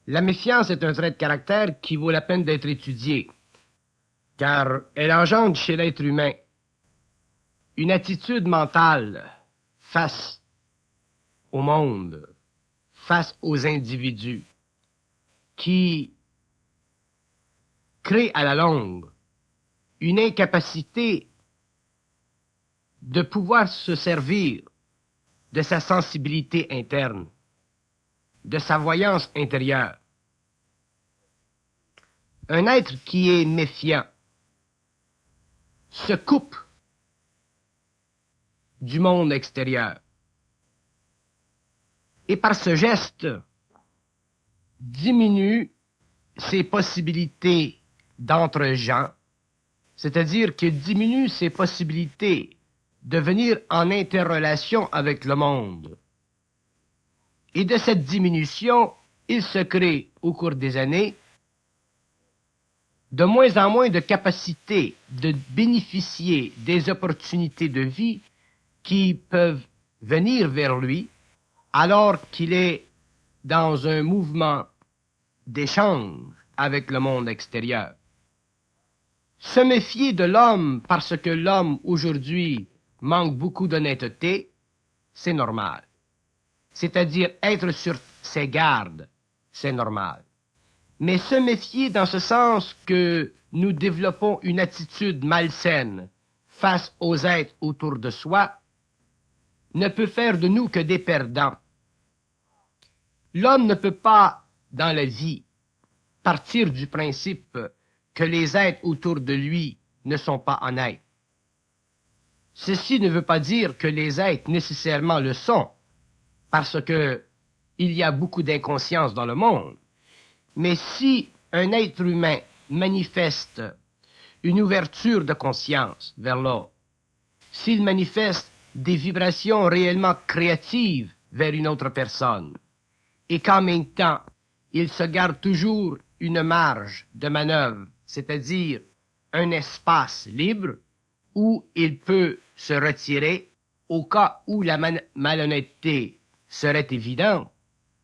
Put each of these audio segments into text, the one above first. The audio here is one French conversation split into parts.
La méfiance est un trait de caractère qui vaut la peine d'être étudié, car elle engendre chez l'être humain une attitude mentale face au monde, face aux individus, qui crée à la longue une incapacité de pouvoir se servir de sa sensibilité interne, de sa voyance intérieure. Un être qui est méfiant se coupe du monde extérieur et par ce geste diminue ses possibilités d'entre-gens, c'est-à-dire qu'il diminue ses possibilités de venir en interrelation avec le monde. Et de cette diminution, il se crée au cours des années de moins en moins de capacité de bénéficier des opportunités de vie qui peuvent venir vers lui alors qu'il est dans un mouvement d'échange avec le monde extérieur. Se méfier de l'homme parce que l'homme aujourd'hui manque beaucoup d'honnêteté, c'est normal. C'est-à-dire être sur ses gardes, c'est normal. Mais se méfier dans ce sens que nous développons une attitude malsaine face aux êtres autour de soi, ne peut faire de nous que des perdants. L'homme ne peut pas, dans la vie, partir du principe que les êtres autour de lui ne sont pas honnêtes. Ceci ne veut pas dire que les êtres nécessairement le sont, parce que il y a beaucoup d'inconscience dans le monde. Mais si un être humain manifeste une ouverture de conscience vers l'autre, s'il manifeste des vibrations réellement créatives vers une autre personne, et qu'en même temps, il se garde toujours une marge de manœuvre, c'est-à-dire un espace libre où il peut se retirer au cas où la malhonnêteté serait évidente,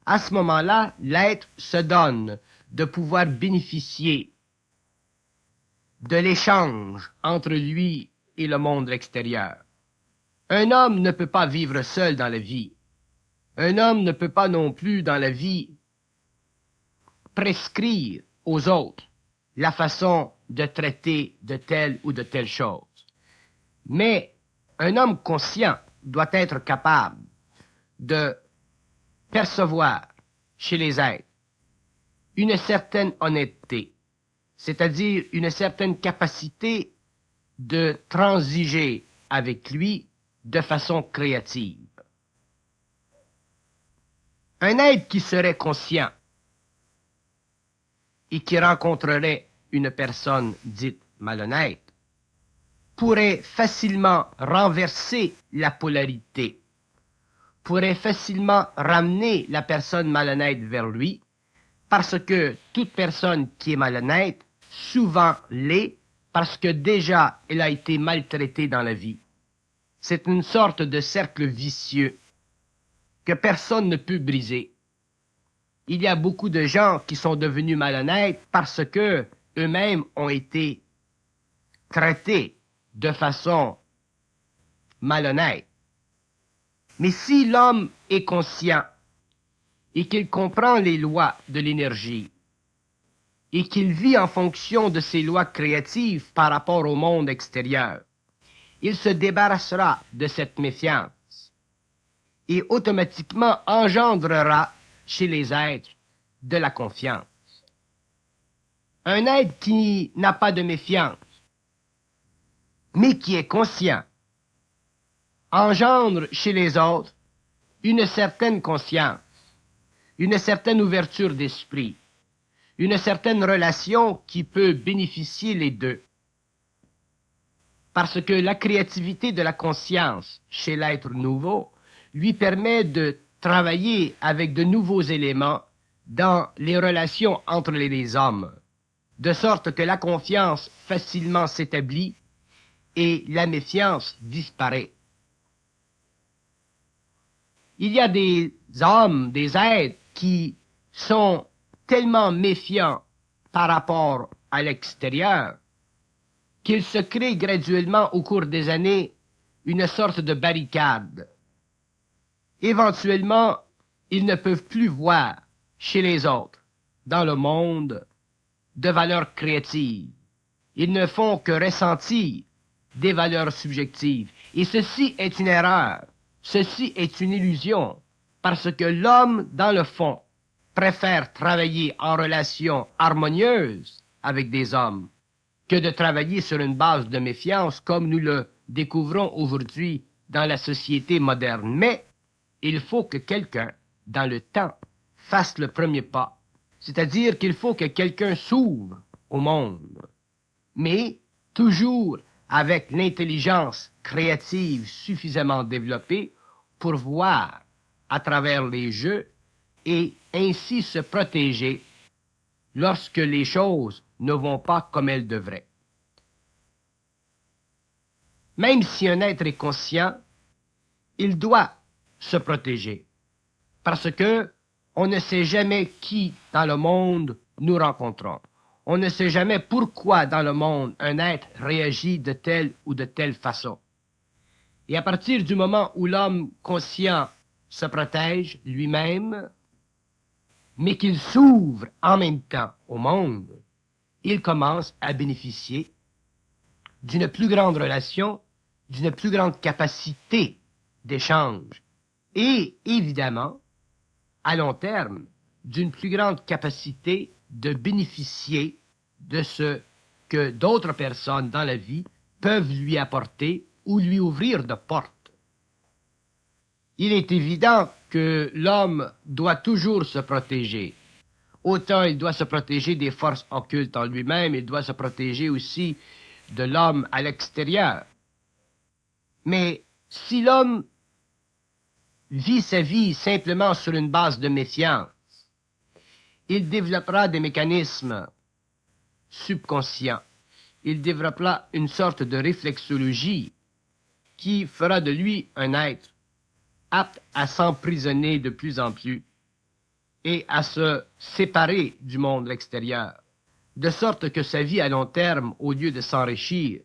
à ce moment-là, l'être se donne de pouvoir bénéficier de l'échange entre lui et le monde extérieur. Un homme ne peut pas vivre seul dans la vie. Un homme ne peut pas non plus dans la vie prescrire aux autres la façon de traiter de telle ou de telle chose. Mais un homme conscient doit être capable de percevoir chez les êtres une certaine honnêteté, c'est-à-dire une certaine capacité de transiger avec lui de façon créative. Un être qui serait conscient et qui rencontrerait une personne dite malhonnête pourrait facilement renverser la polarité, pourrait facilement ramener la personne malhonnête vers lui, parce que toute personne qui est malhonnête, souvent l'est, parce que déjà elle a été maltraitée dans la vie. C'est une sorte de cercle vicieux que personne ne peut briser. Il y a beaucoup de gens qui sont devenus malhonnêtes parce que eux-mêmes ont été traités de façon malhonnête. Mais si l'homme est conscient et qu'il comprend les lois de l'énergie et qu'il vit en fonction de ces lois créatives par rapport au monde extérieur, il se débarrassera de cette méfiance et automatiquement engendrera chez les êtres de la confiance. Un être qui n'a pas de méfiance, mais qui est conscient, engendre chez les autres une certaine conscience, une certaine ouverture d'esprit, une certaine relation qui peut bénéficier les deux. Parce que la créativité de la conscience chez l'être nouveau lui permet de travailler avec de nouveaux éléments dans les relations entre les hommes, de sorte que la confiance facilement s'établit et la méfiance disparaît. Il y a des hommes, des êtres qui sont tellement méfiant par rapport à l'extérieur qu'il se crée graduellement au cours des années une sorte de barricade. Éventuellement, ils ne peuvent plus voir chez les autres, dans le monde, de valeurs créatives. Ils ne font que ressentir des valeurs subjectives. Et ceci est une erreur, ceci est une illusion, parce que l'homme, dans le fond, préfère travailler en relation harmonieuse avec des hommes que de travailler sur une base de méfiance comme nous le découvrons aujourd'hui dans la société moderne. Mais il faut que quelqu'un, dans le temps, fasse le premier pas. C'est-à-dire qu'il faut que quelqu'un s'ouvre au monde. Mais toujours avec l'intelligence créative suffisamment développée pour voir à travers les jeux et ainsi se protéger lorsque les choses ne vont pas comme elles devraient. Même si un être est conscient, il doit se protéger, parce que on ne sait jamais qui dans le monde nous rencontrons. On ne sait jamais pourquoi dans le monde un être réagit de telle ou de telle façon. Et à partir du moment où l'homme conscient se protège lui-même, mais qu'il s'ouvre en même temps au monde, il commence à bénéficier d'une plus grande relation, d'une plus grande capacité d'échange et, évidemment, à long terme, d'une plus grande capacité de bénéficier de ce que d'autres personnes dans la vie peuvent lui apporter ou lui ouvrir de portes. Il est évident que l'homme doit toujours se protéger. Autant il doit se protéger des forces occultes en lui-même, il doit se protéger aussi de l'homme à l'extérieur. Mais si l'homme vit sa vie simplement sur une base de méfiance, il développera des mécanismes subconscients. Il développera une sorte de réflexologie qui fera de lui un être apte à s'emprisonner de plus en plus et à se séparer du monde extérieur, de sorte que sa vie à long terme, au lieu de s'enrichir,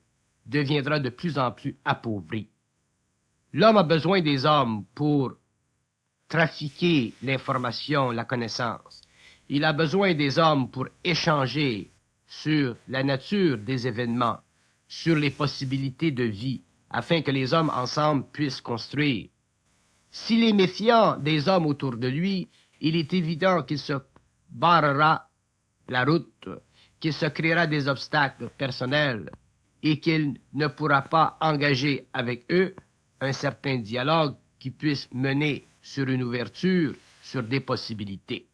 deviendra de plus en plus appauvrie. L'homme a besoin des hommes pour trafiquer l'information, la connaissance. Il a besoin des hommes pour échanger sur la nature des événements, sur les possibilités de vie, afin que les hommes ensemble puissent construire. S'il est méfiant des hommes autour de lui, il est évident qu'il se barrera la route, qu'il se créera des obstacles personnels et qu'il ne pourra pas engager avec eux un certain dialogue qui puisse mener sur une ouverture, sur des possibilités.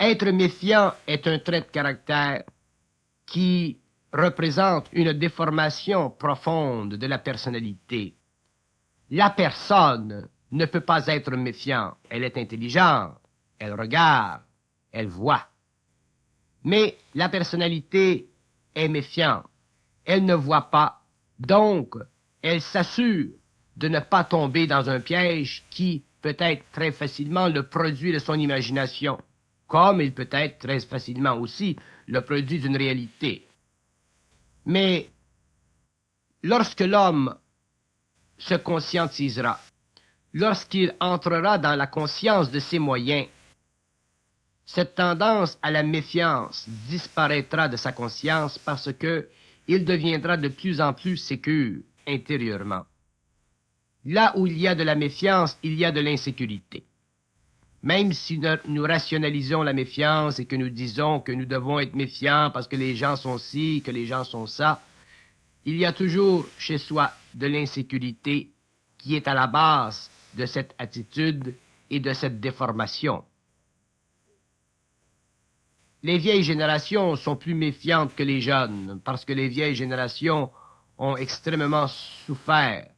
Être méfiant est un trait de caractère qui représente une déformation profonde de la personnalité. La personne ne peut pas être méfiante. Elle est intelligente, elle regarde, elle voit. Mais la personnalité est méfiante. Elle ne voit pas, donc elle s'assure de ne pas tomber dans un piège qui peut être très facilement le produit de son imagination, comme il peut être très facilement aussi le produit d'une réalité. Mais lorsque l'homme se conscientisera, lorsqu'il entrera dans la conscience de ses moyens, cette tendance à la méfiance disparaîtra de sa conscience parce que il deviendra de plus en plus sécure intérieurement. Là où il y a de la méfiance, il y a de l'insécurité. Même si nous rationalisons la méfiance et que nous disons que nous devons être méfiants parce que les gens sont ci, que les gens sont ça, il y a toujours chez soi de l'insécurité qui est à la base de cette attitude et de cette déformation. Les vieilles générations sont plus méfiantes que les jeunes parce que les vieilles générations ont extrêmement souffert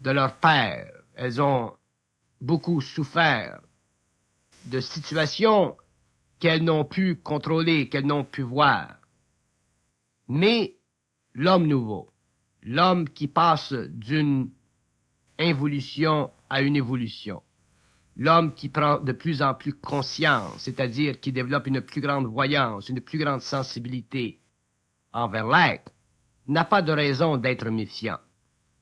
de leur père. Elles ont beaucoup souffert de situations qu'elles n'ont pu contrôler, qu'elles n'ont pu voir. Mais l'homme nouveau, l'homme qui passe d'une involution à une évolution, L'homme qui prend de plus en plus conscience, c'est-à-dire qui développe une plus grande voyance, une plus grande sensibilité envers l'être, n'a pas de raison d'être méfiant.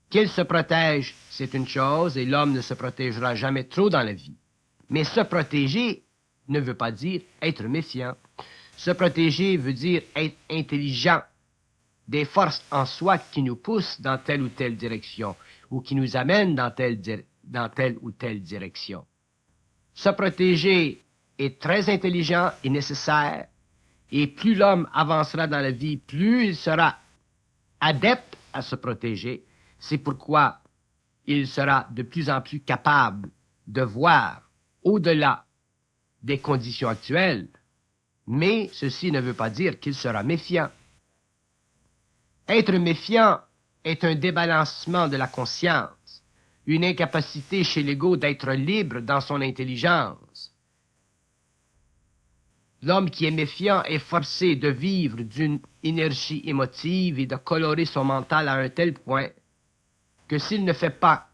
Qu'il se protège, c'est une chose, et l'homme ne se protégera jamais trop dans la vie. Mais se protéger ne veut pas dire être méfiant. Se protéger veut dire être intelligent, des forces en soi qui nous poussent dans telle ou telle direction, ou qui nous amènent dans telle ou telle direction. Se protéger est très intelligent et nécessaire, et plus l'homme avancera dans la vie, plus il sera adepte à se protéger. C'est pourquoi il sera de plus en plus capable de voir au-delà des conditions actuelles, mais ceci ne veut pas dire qu'il sera méfiant. Être méfiant est un débalancement de la conscience, une incapacité chez l'ego d'être libre dans son intelligence. L'homme qui est méfiant est forcé de vivre d'une énergie émotive et de colorer son mental à un tel point que s'il ne fait pas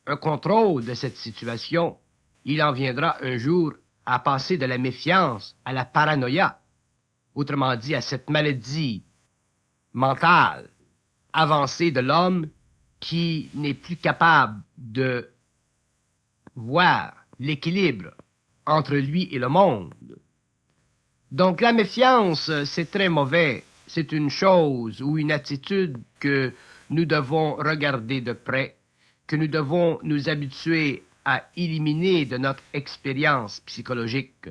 un contrôle de cette situation, il en viendra un jour à passer de la méfiance à la paranoïa, autrement dit à cette maladie mentale avancée de l'homme qui n'est plus capable de voir l'équilibre entre lui et le monde. Donc la méfiance, c'est très mauvais. C'est une chose ou une attitude que nous devons regarder de près, que nous devons nous habituer à éliminer de notre expérience psychologique,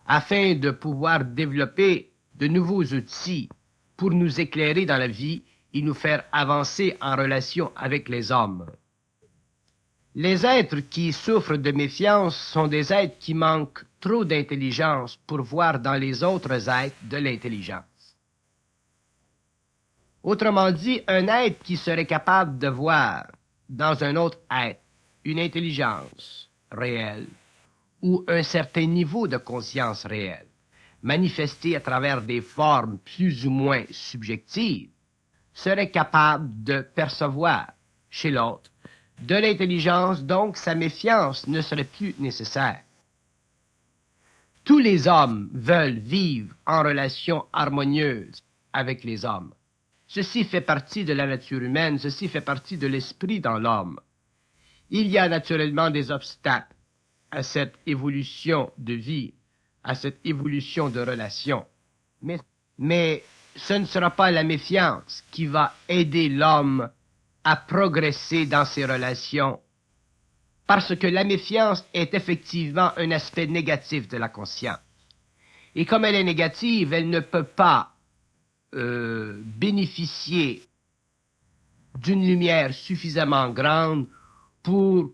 afin de pouvoir développer de nouveaux outils pour nous éclairer dans la vie et nous faire avancer en relation avec les hommes. Les êtres qui souffrent de méfiance sont des êtres qui manquent trop d'intelligence pour voir dans les autres êtres de l'intelligence. Autrement dit, un être qui serait capable de voir dans un autre être une intelligence réelle ou un certain niveau de conscience réelle, manifesté à travers des formes plus ou moins subjectives, serait capable de percevoir chez l'autre de l'intelligence, donc sa méfiance ne serait plus nécessaire. Tous les hommes veulent vivre en relation harmonieuse avec les hommes. Ceci fait partie de la nature humaine, ceci fait partie de l'esprit dans l'homme. Il y a naturellement des obstacles à cette évolution de vie, à cette évolution de relation. Mais ce ne sera pas la méfiance qui va aider l'homme à progresser dans ses relations, parce que la méfiance est effectivement un aspect négatif de la conscience. Et comme elle est négative, elle ne peut pas bénéficier d'une lumière suffisamment grande pour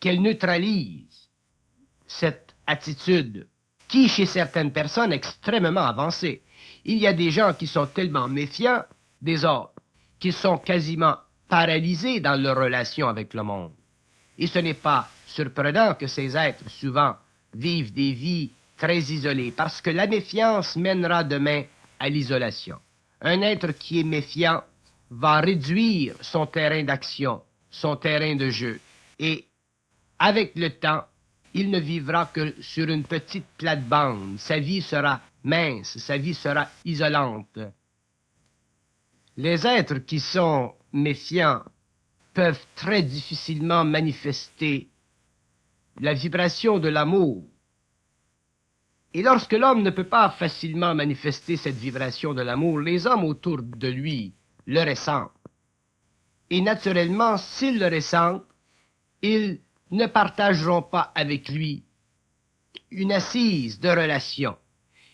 qu'elle neutralise cette attitude qui, chez certaines personnes, est extrêmement avancée. Il y a des gens qui sont tellement méfiants des autres, qui sont quasiment paralysés dans leur relation avec le monde. Et ce n'est pas surprenant que ces êtres, souvent, vivent des vies très isolées, parce que la méfiance mènera demain à l'isolation. Un être qui est méfiant va réduire son terrain d'action, son terrain de jeu, et avec le temps, il ne vivra que sur une petite plate-bande. Sa vie sera mince, sa vie sera isolante. Les êtres qui sont méfiants peuvent très difficilement manifester la vibration de l'amour. Et lorsque l'homme ne peut pas facilement manifester cette vibration de l'amour, les hommes autour de lui le ressentent. Et naturellement, s'ils le ressentent, ils ne partageront pas avec lui une assise de relation.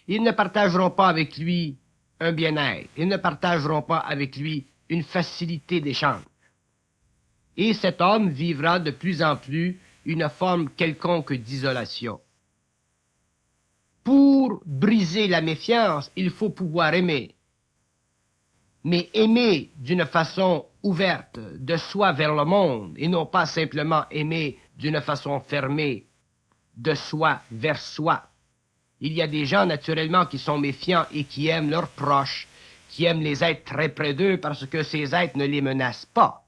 Ils ne partageront pas avec lui un bien-être. Ils ne partageront pas avec lui une facilité d'échange. Et cet homme vivra de plus en plus une forme quelconque d'isolation. Pour briser la méfiance, il faut pouvoir aimer. Mais aimer d'une façon ouverte, de soi vers le monde, et non pas simplement aimer d'une façon fermée, de soi vers soi. Il y a des gens naturellement qui sont méfiants et qui aiment leurs proches, qui aiment les êtres très près d'eux parce que ces êtres ne les menacent pas.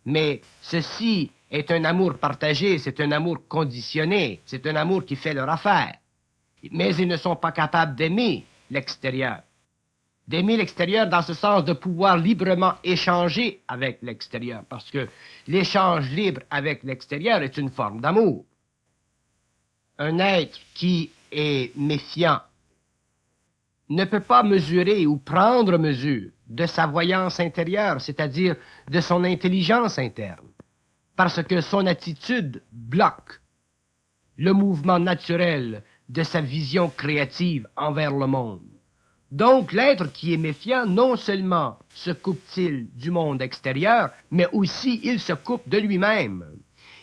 Mais ceci est un amour partagé, c'est un amour conditionné, c'est un amour qui fait leur affaire. Mais ils ne sont pas capables d'aimer l'extérieur. D'aimer l'extérieur dans ce sens de pouvoir librement échanger avec l'extérieur, parce que l'échange libre avec l'extérieur est une forme d'amour. Un être qui est méfiant ne peut pas mesurer ou prendre mesure de sa voyance intérieure, c'est-à-dire de son intelligence interne, parce que son attitude bloque le mouvement naturel de sa vision créative envers le monde. Donc l'être qui est méfiant, non seulement se coupe-t-il du monde extérieur, mais aussi il se coupe de lui-même.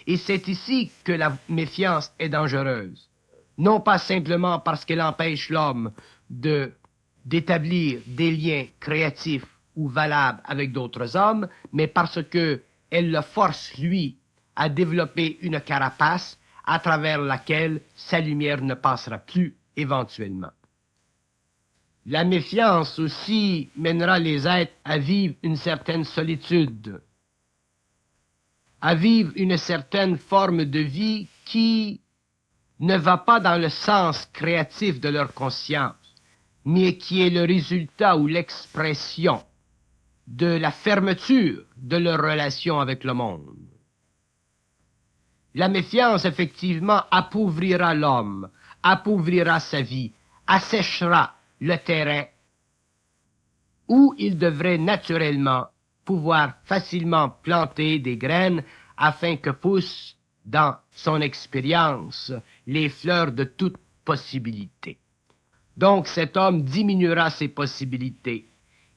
Et c'est ici que la méfiance est dangereuse. Non pas simplement parce qu'elle empêche l'homme d'établir des liens créatifs ou valables avec d'autres hommes, mais parce que elle le force, lui, à développer une carapace à travers laquelle sa lumière ne passera plus éventuellement. La méfiance aussi mènera les êtres à vivre une certaine solitude, à vivre une certaine forme de vie qui ne va pas dans le sens créatif de leur conscience, mais qui est le résultat ou l'expression de la fermeture de leur relation avec le monde. La méfiance, effectivement, appauvrira l'homme, appauvrira sa vie, asséchera le terrain où il devrait naturellement pouvoir facilement planter des graines afin que poussent dans son expérience les fleurs de toute possibilité. Donc cet homme diminuera ses possibilités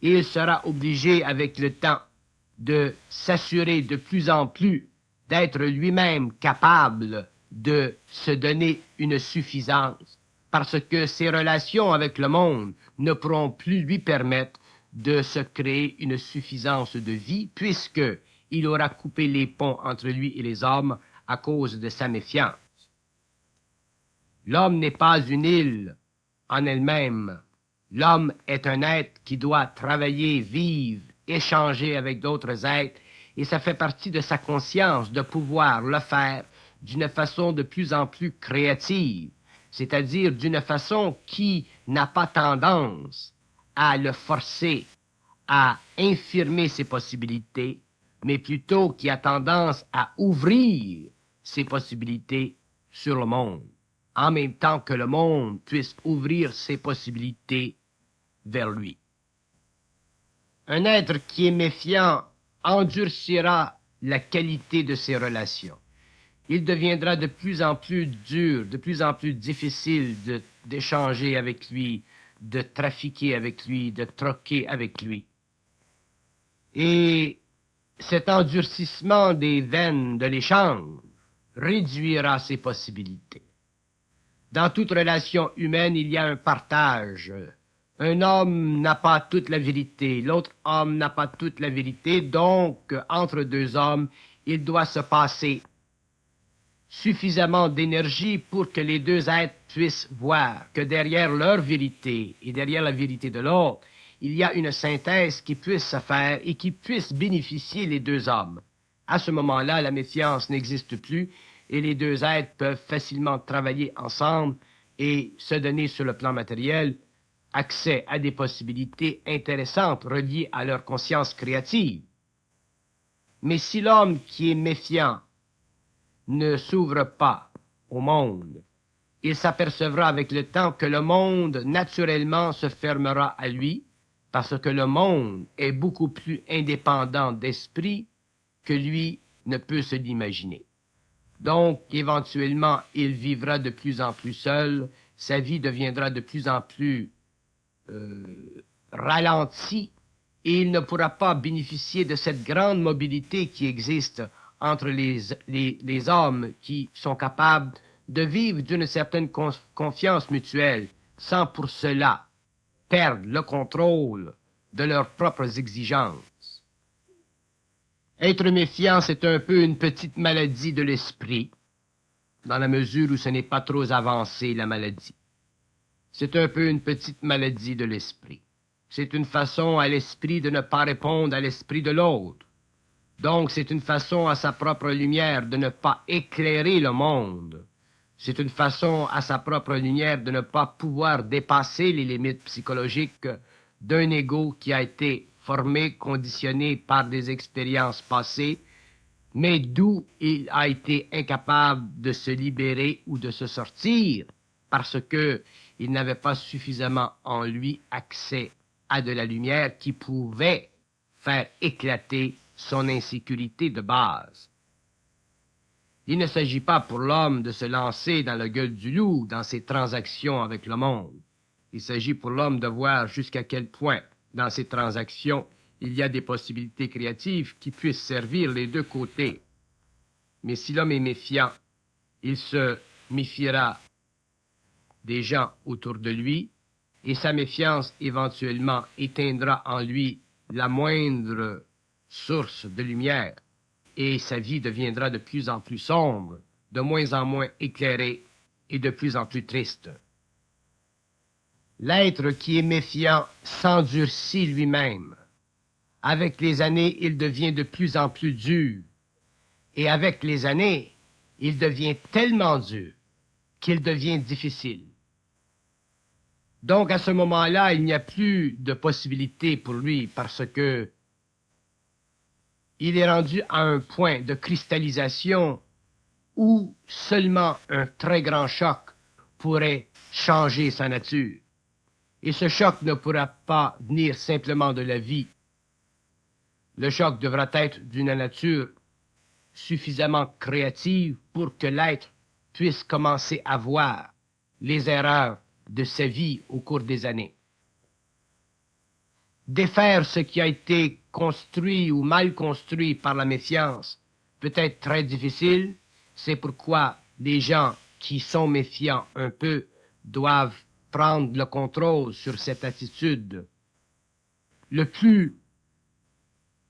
et il sera obligé avec le temps de s'assurer de plus en plus d'être lui-même capable de se donner une suffisance, parce que ses relations avec le monde ne pourront plus lui permettre de se créer une suffisance de vie, puisque il aura coupé les ponts entre lui et les hommes à cause de sa méfiance. L'homme n'est pas une île en elle-même. L'homme est un être qui doit travailler, vivre, échanger avec d'autres êtres, et ça fait partie de sa conscience de pouvoir le faire d'une façon de plus en plus créative, c'est-à-dire d'une façon qui n'a pas tendance à le forcer à infirmer ses possibilités, mais plutôt qui a tendance à ouvrir ses possibilités sur le monde, en même temps que le monde puisse ouvrir ses possibilités vers lui. Un être qui est méfiant endurcira la qualité de ses relations. Il deviendra de plus en plus dur, de plus en plus difficile d'échanger avec lui, de trafiquer avec lui, de troquer avec lui. Et cet endurcissement des veines de l'échange réduira ses possibilités. Dans toute relation humaine, il y a un partage. Un homme n'a pas toute la vérité, l'autre homme n'a pas toute la vérité, donc entre deux hommes, il doit se passer suffisamment d'énergie pour que les deux êtres puissent voir que derrière leur vérité et derrière la vérité de l'autre, il y a une synthèse qui puisse se faire et qui puisse bénéficier les deux hommes. À ce moment-là, la méfiance n'existe plus et les deux êtres peuvent facilement travailler ensemble et se donner sur le plan matériel accès à des possibilités intéressantes reliées à leur conscience créative. Mais si l'homme qui est méfiant ne s'ouvre pas au monde, il s'apercevra avec le temps que le monde naturellement se fermera à lui, parce que le monde est beaucoup plus indépendant d'esprit que lui ne peut se l'imaginer. Donc, éventuellement, il vivra de plus en plus seul, sa vie deviendra de plus en plus ralentie, et il ne pourra pas bénéficier de cette grande mobilité qui existe entre les hommes qui sont capables de vivre d'une certaine confiance mutuelle, sans pour cela perdre le contrôle de leurs propres exigences. Être méfiant, c'est un peu une petite maladie de l'esprit, dans la mesure où ce n'est pas trop avancé, la maladie. C'est un peu une petite maladie de l'esprit. C'est une façon à l'esprit de ne pas répondre à l'esprit de l'autre, Donc c'est une façon à sa propre lumière de ne pas éclairer le monde. C'est une façon à sa propre lumière de ne pas pouvoir dépasser les limites psychologiques d'un ego qui a été formé, conditionné par des expériences passées, mais d'où il a été incapable de se libérer ou de se sortir parce que il n'avait pas suffisamment en lui accès à de la lumière qui pouvait faire éclater son insécurité de base. Il ne s'agit pas pour l'homme de se lancer dans la gueule du loup dans ses transactions avec le monde. Il s'agit pour l'homme de voir jusqu'à quel point, dans ces transactions, il y a des possibilités créatives qui puissent servir les deux côtés. Mais si l'homme est méfiant, il se méfiera des gens autour de lui, et sa méfiance éventuellement éteindra en lui la moindre source de lumière, et sa vie deviendra de plus en plus sombre, de moins en moins éclairée et de plus en plus triste. L'être qui est méfiant s'endurcit lui-même. Avec les années, il devient de plus en plus dur. Et avec les années, il devient tellement dur qu'il devient difficile. Donc à ce moment-là, il n'y a plus de possibilité pour lui parce que il est rendu à un point de cristallisation où seulement un très grand choc pourrait changer sa nature. Et ce choc ne pourra pas venir simplement de la vie. Le choc devra être d'une nature suffisamment créative pour que l'être puisse commencer à voir les erreurs de sa vie au cours des années. Défaire ce qui a été construit ou mal construit par la méfiance peut être très difficile, c'est pourquoi les gens qui sont méfiants un peu doivent prendre le contrôle sur cette attitude le plus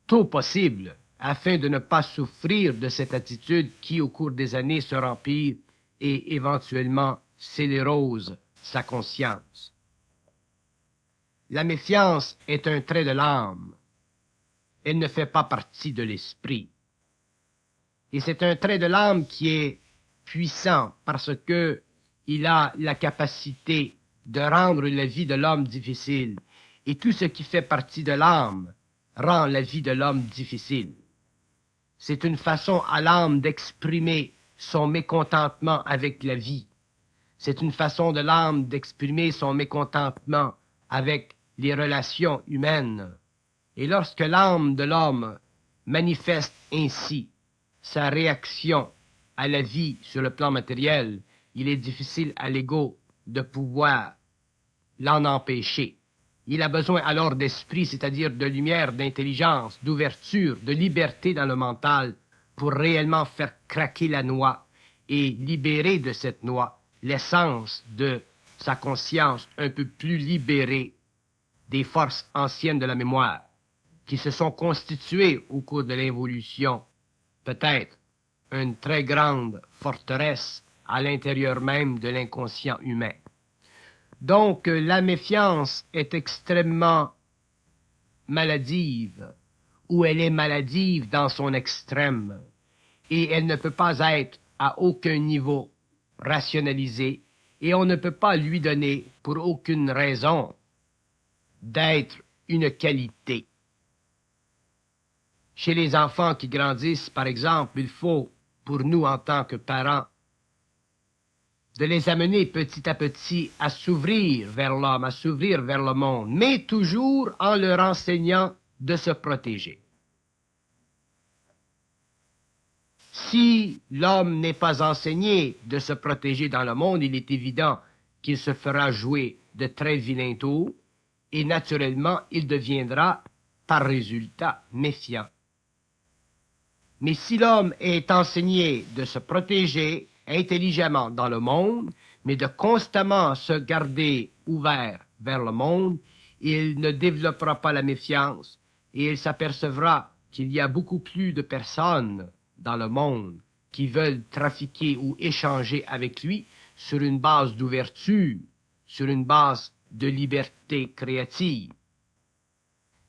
tôt possible afin de ne pas souffrir de cette attitude qui, au cours des années, se remplit et éventuellement sclérose sa conscience. La méfiance est un trait de l'âme. Elle ne fait pas partie de l'esprit. Et c'est un trait de l'âme qui est puissant parce que il a la capacité de rendre la vie de l'homme difficile. Et tout ce qui fait partie de l'âme rend la vie de l'homme difficile. C'est une façon à l'âme d'exprimer son mécontentement avec la vie. C'est une façon de l'âme d'exprimer son mécontentement avec les relations humaines. Et lorsque l'âme de l'homme manifeste ainsi sa réaction à la vie sur le plan matériel, il est difficile à l'ego de pouvoir l'en empêcher. Il a besoin alors d'esprit, c'est-à-dire de lumière, d'intelligence, d'ouverture, de liberté dans le mental pour réellement faire craquer la noix et libérer de cette noix l'essence de sa conscience un peu plus libérée des forces anciennes de la mémoire qui se sont constituées au cours de l'évolution, peut-être une très grande forteresse à l'intérieur même de l'inconscient humain. Donc, la méfiance est extrêmement maladive, ou elle est maladive dans son extrême, et elle ne peut pas être à aucun niveau rationalisée, et on ne peut pas lui donner, pour aucune raison, d'être une qualité. Chez les enfants qui grandissent, par exemple, il faut, pour nous en tant que parents, de les amener petit à petit à s'ouvrir vers l'homme, à s'ouvrir vers le monde, mais toujours en leur enseignant de se protéger. Si l'homme n'est pas enseigné de se protéger dans le monde, il est évident qu'il se fera jouer de très vilains tours et naturellement il deviendra, par résultat, méfiant. Mais si l'homme est enseigné de se protéger intelligemment dans le monde, mais de constamment se garder ouvert vers le monde, il ne développera pas la méfiance et il s'apercevra qu'il y a beaucoup plus de personnes dans le monde qui veulent trafiquer ou échanger avec lui sur une base d'ouverture, sur une base de liberté créative.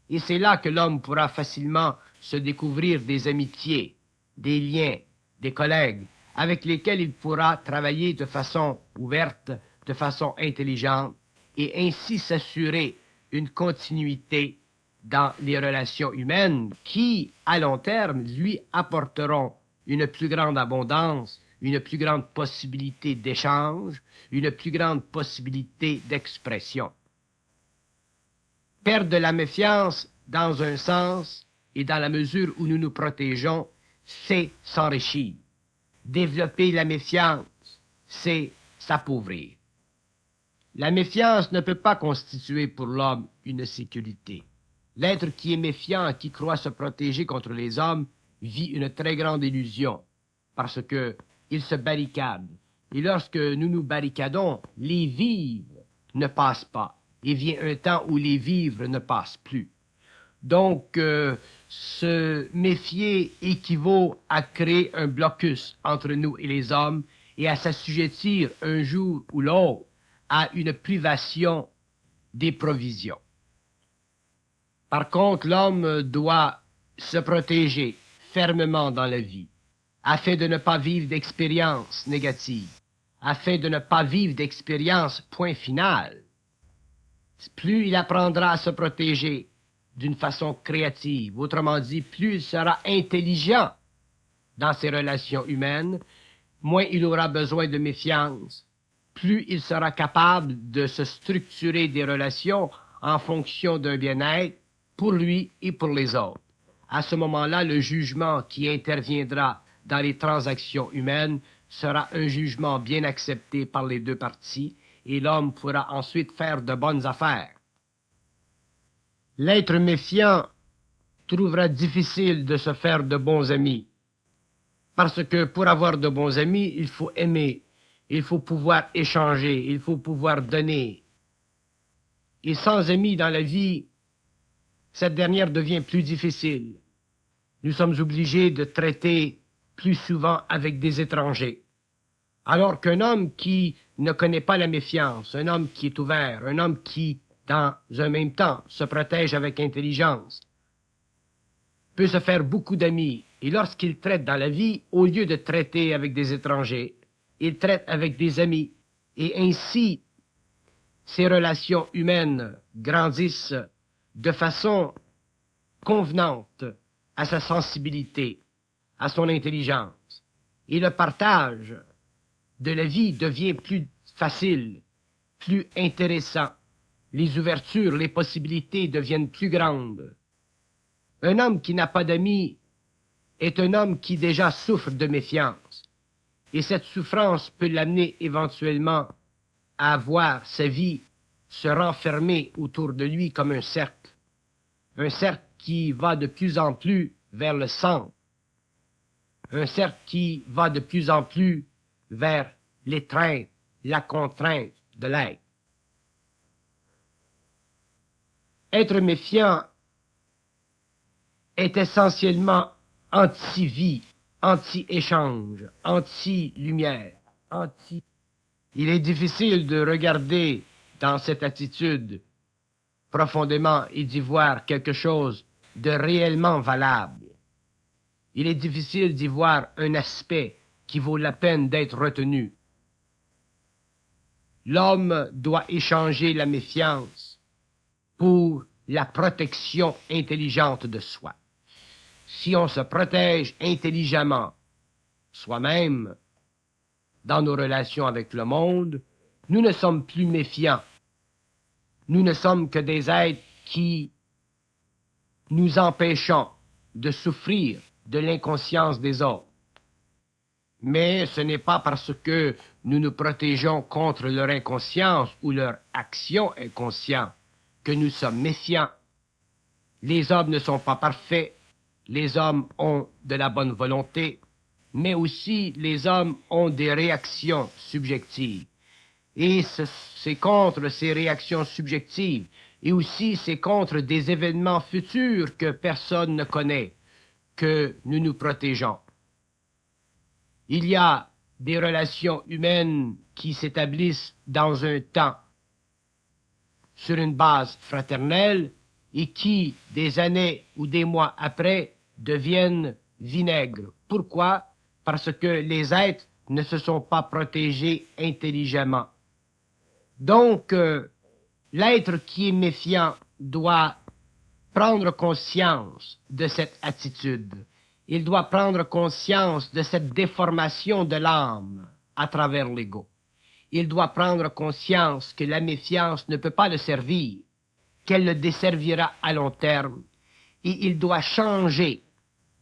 Et c'est là que l'homme pourra facilement se découvrir des amitiés, des liens, des collègues avec lesquels il pourra travailler de façon ouverte, de façon intelligente et ainsi s'assurer une continuité dans les relations humaines qui, à long terme, lui apporteront une plus grande abondance, une plus grande possibilité d'échange, une plus grande possibilité d'expression. Perdre la méfiance dans un sens et dans la mesure où nous nous protégeons, c'est s'enrichir. Développer la méfiance, c'est s'appauvrir. La méfiance ne peut pas constituer pour l'homme une sécurité. L'être qui est méfiant, qui croit se protéger contre les hommes, vit une très grande illusion, parce que il se barricade. Et lorsque nous nous barricadons, les vivres ne passent pas. Et vient un temps où les vivres ne passent plus. Donc, se méfier équivaut à créer un blocus entre nous et les hommes et à s'assujettir un jour ou l'autre à une privation des provisions. Par contre, l'homme doit se protéger fermement dans la vie, afin de ne pas vivre d'expériences négatives, afin de ne pas vivre d'expériences point final. Plus il apprendra à se protéger d'une façon créative, autrement dit, plus il sera intelligent dans ses relations humaines, moins il aura besoin de méfiance, plus il sera capable de se structurer des relations en fonction d'un bien-être pour lui et pour les autres. À ce moment-là, le jugement qui interviendra dans les transactions humaines sera un jugement bien accepté par les deux parties et l'homme pourra ensuite faire de bonnes affaires. L'être méfiant trouvera difficile de se faire de bons amis, parce que pour avoir de bons amis, il faut aimer, il faut pouvoir échanger, il faut pouvoir donner. Et sans amis dans la vie, cette dernière devient plus difficile. Nous sommes obligés de traiter plus souvent avec des étrangers. Alors qu'un homme qui ne connaît pas la méfiance, un homme qui est ouvert, un homme qui, dans un même temps, se protège avec intelligence, peut se faire beaucoup d'amis. Et lorsqu'il traite dans la vie, au lieu de traiter avec des étrangers, il traite avec des amis. Et ainsi, ces relations humaines grandissent de façon convenante à sa sensibilité, à son intelligence. Et le partage de la vie devient plus facile, plus intéressant. Les ouvertures, les possibilités deviennent plus grandes. Un homme qui n'a pas d'amis est un homme qui déjà souffre de méfiance. Et cette souffrance peut l'amener éventuellement à voir sa vie se renfermer autour de lui comme un cercle qui va de plus en plus vers le centre, un cercle qui va de plus en plus vers l'étreinte, la contrainte de l'être. Être méfiant est essentiellement anti-vie, anti-échange, anti-lumière, anti... Il est difficile de regarder dans cette attitude profondément et d'y voir quelque chose de réellement valable. Il est difficile d'y voir un aspect qui vaut la peine d'être retenu. L'homme doit échanger la méfiance pour la protection intelligente de soi. Si on se protège intelligemment soi-même dans nos relations avec le monde, nous ne sommes plus méfiants. Nous ne sommes que des êtres qui nous empêchons de souffrir de l'inconscience des autres. Mais ce n'est pas parce que nous nous protégeons contre leur inconscience ou leur action inconsciente que nous sommes méfiants. Les hommes ne sont pas parfaits, les hommes ont de la bonne volonté, mais aussi les hommes ont des réactions subjectives. Et c'est contre ces réactions subjectives, et aussi c'est contre des événements futurs que personne ne connaît, que nous nous protégeons. Il y a des relations humaines qui s'établissent dans un temps sur une base fraternelle et qui, des années ou des mois après, deviennent vinaigres. Pourquoi? Parce que les êtres ne se sont pas protégés intelligemment. Donc, l'être qui est méfiant doit prendre conscience de cette attitude. Il doit prendre conscience de cette déformation de l'âme à travers l'ego. Il doit prendre conscience que la méfiance ne peut pas le servir, qu'elle le desservira à long terme, et il doit changer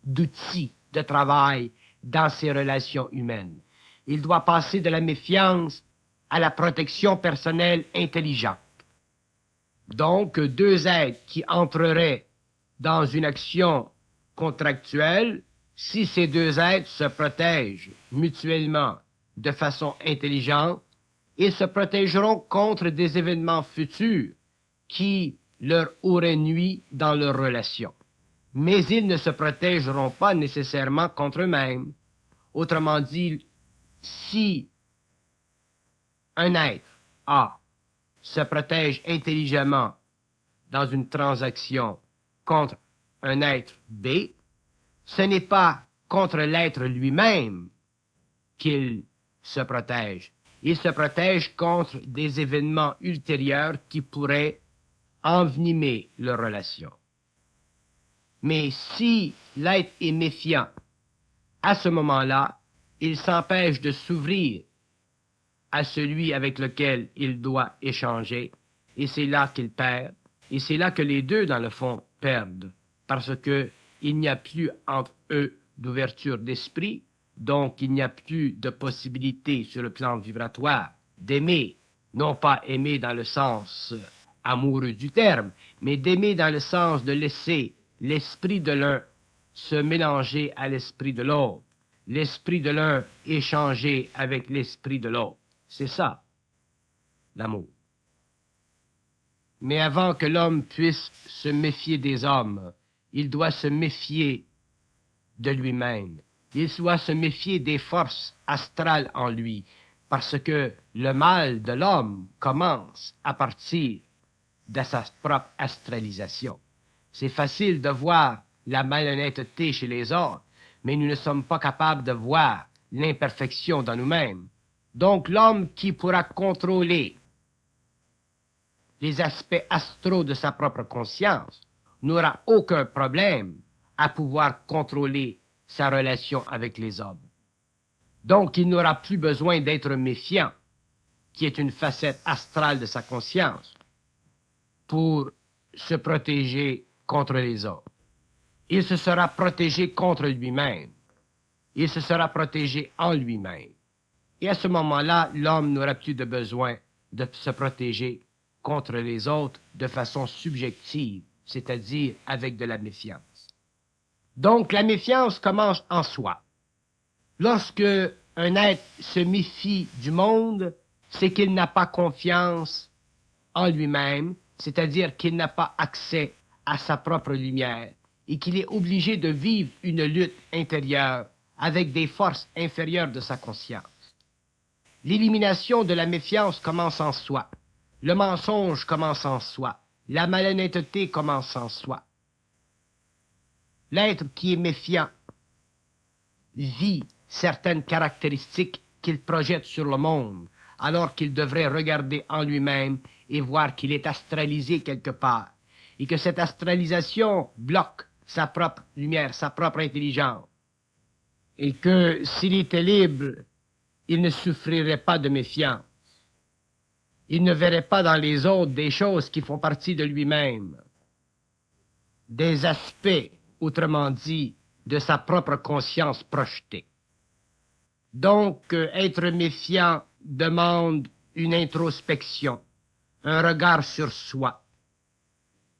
d'outil de travail dans ses relations humaines. Il doit passer de la méfiance à la protection personnelle intelligente. Donc, deux êtres qui entreraient dans une action contractuelle, si ces deux êtres se protègent mutuellement de façon intelligente, ils se protégeront contre des événements futurs qui leur auraient nui dans leur relation. Mais ils ne se protégeront pas nécessairement contre eux-mêmes. Autrement dit, si un être A se protège intelligemment dans une transaction contre un être B, ce n'est pas contre l'être lui-même qu'il se protège. Il se protège contre des événements ultérieurs qui pourraient envenimer leur relation. Mais si l'être est méfiant, à ce moment-là, il s'empêche de s'ouvrir à celui avec lequel il doit échanger, et c'est là qu'il perd, et c'est là que les deux, dans le fond, perdent, parce que il n'y a plus entre eux d'ouverture d'esprit, donc il n'y a plus de possibilité sur le plan vibratoire d'aimer, non pas aimer dans le sens amoureux du terme, mais d'aimer dans le sens de laisser l'esprit de l'un se mélanger à l'esprit de l'autre, l'esprit de l'un échanger avec l'esprit de l'autre. C'est ça, l'amour. Mais avant que l'homme puisse se méfier des hommes, il doit se méfier de lui-même. Il doit se méfier des forces astrales en lui, parce que le mal de l'homme commence à partir de sa propre astralisation. C'est facile de voir la malhonnêteté chez les autres, mais nous ne sommes pas capables de voir l'imperfection dans nous-mêmes. Donc l'homme qui pourra contrôler les aspects astraux de sa propre conscience n'aura aucun problème à pouvoir contrôler sa relation avec les hommes. Donc il n'aura plus besoin d'être méfiant, qui est une facette astrale de sa conscience, pour se protéger contre les autres. Il se sera protégé contre lui-même. Il se sera protégé en lui-même. Et à ce moment-là, l'homme n'aura plus de besoin de se protéger contre les autres de façon subjective, c'est-à-dire avec de la méfiance. Donc la méfiance commence en soi. Lorsque un être se méfie du monde, c'est qu'il n'a pas confiance en lui-même, c'est-à-dire qu'il n'a pas accès à sa propre lumière et qu'il est obligé de vivre une lutte intérieure avec des forces inférieures de sa conscience. L'élimination de la méfiance commence en soi. Le mensonge commence en soi. La malhonnêteté commence en soi. L'être qui est méfiant vit certaines caractéristiques qu'il projette sur le monde, alors qu'il devrait regarder en lui-même et voir qu'il est astralisé quelque part, et que cette astralisation bloque sa propre lumière, sa propre intelligence, et que s'il était libre, il ne souffrirait pas de méfiance. Il ne verrait pas dans les autres des choses qui font partie de lui-même, des aspects, autrement dit, de sa propre conscience projetée. Donc, être méfiant demande une introspection, un regard sur soi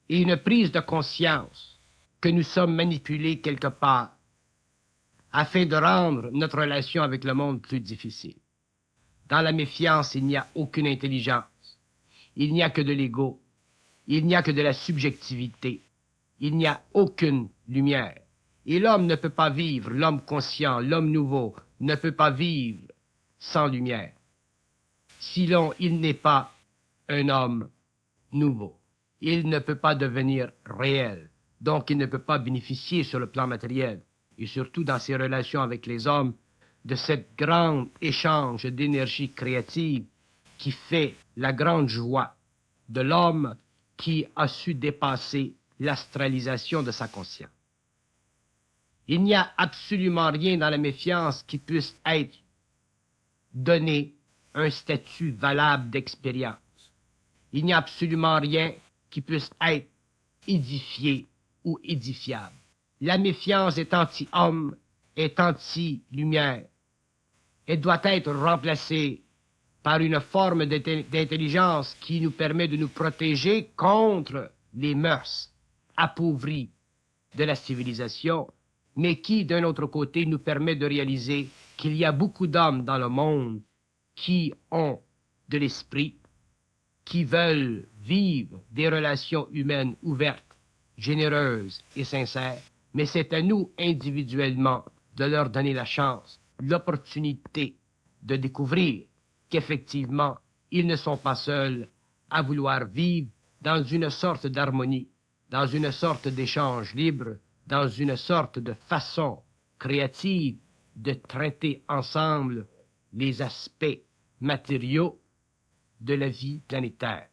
et une prise de conscience que nous sommes manipulés quelque part afin de rendre notre relation avec le monde plus difficile. Dans la méfiance, il n'y a aucune intelligence, il n'y a que de l'ego, il n'y a que de la subjectivité, il n'y a aucune lumière. Et l'homme ne peut pas vivre, l'homme conscient, l'homme nouveau, ne peut pas vivre sans lumière. Sinon, il n'est pas un homme nouveau. Il ne peut pas devenir réel. Donc, il ne peut pas bénéficier sur le plan matériel, et surtout dans ses relations avec les hommes, de cette grande échange d'énergie créative qui fait la grande joie de l'homme qui a su dépasser l'astralisation de sa conscience. Il n'y a absolument rien dans la méfiance qui puisse être donné un statut valable d'expérience. Il n'y a absolument rien qui puisse être édifié ou édifiable. La méfiance est anti-homme, est anti-lumière. Elle doit être remplacée par une forme d'intelligence qui nous permet de nous protéger contre les mœurs appauvries de la civilisation, mais qui, d'un autre côté, nous permet de réaliser qu'il y a beaucoup d'hommes dans le monde qui ont de l'esprit, qui veulent vivre des relations humaines ouvertes, généreuses et sincères, mais c'est à nous individuellement de leur donner la chance, l'opportunité de découvrir qu'effectivement, ils ne sont pas seuls à vouloir vivre dans une sorte d'harmonie, dans une sorte d'échange libre, dans une sorte de façon créative de traiter ensemble les aspects matériaux de la vie planétaire.